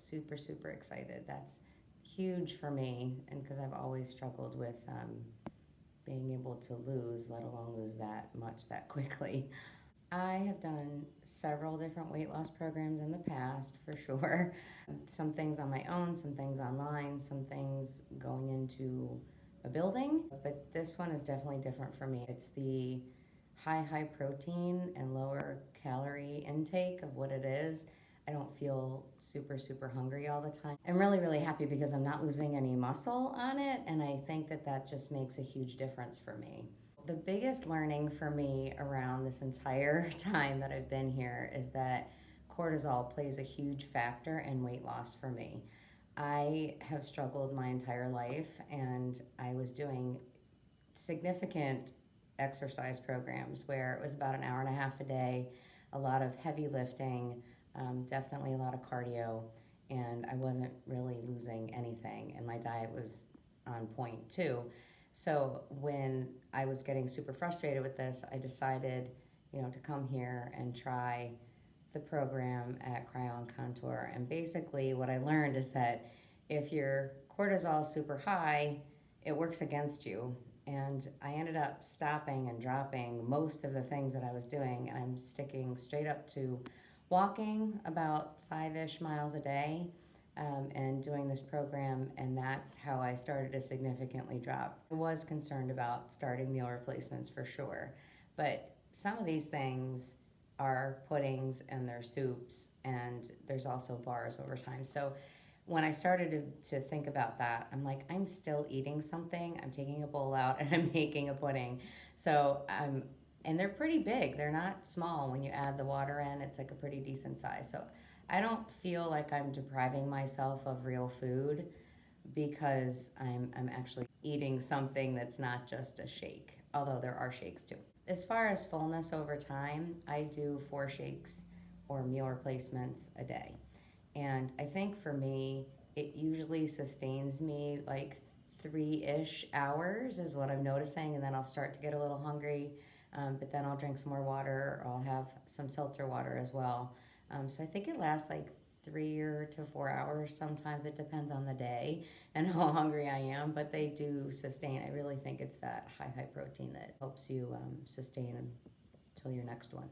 super, super excited. That's huge for me, and because I've always struggled with being able to lose, let alone lose that much that quickly. I have done several different weight loss programs in the past, for sure. Some things on my own, some things online, some things going into a building. But this one is definitely different for me. It's the high protein and lower calorie intake of what it is. I don't feel super, super hungry all the time. I'm really, really happy because I'm not losing any muscle on it, and I think that that just makes a huge difference for me. The biggest learning for me around this entire time that I've been here is that cortisol plays a huge factor in weight loss for me. I have struggled my entire life, and I was doing significant exercise programs where it was about an hour and a half a day, a lot of heavy lifting, definitely a lot of cardio, and I wasn't really losing anything, and my diet was on point too. So when I was getting super frustrated with this, I decided, to come here and try the program at Cryo and Contour. And basically, what I learned is that if your cortisol is super high, it works against you. And I ended up stopping and dropping most of the things that I was doing, and I'm sticking straight up to walking about 5-ish miles a day, and doing this program, and that's how I started to significantly drop. I was concerned about starting meal replacements for sure, but some of these things are puddings and they're soups, and there's also bars over time. So when I started to think about that, I'm like, I'm still eating something. I'm taking a bowl out and I'm making a pudding. So and they're pretty big. They're not small. When you add the water in, it's like a pretty decent size. So I don't feel like I'm depriving myself of real food because I'm actually eating something that's not just a shake, although there are shakes too. As far as fullness over time, I do 4 shakes or meal replacements a day. And I think for me, it usually sustains me like 3-ish hours is what I'm noticing, and then I'll start to get a little hungry, but then I'll drink some more water, or I'll have some seltzer water as well. So I think it lasts like 3 to 4 hours. Sometimes it depends on the day and how hungry I am, but they do sustain. I really think it's that high protein that helps you sustain until your next one.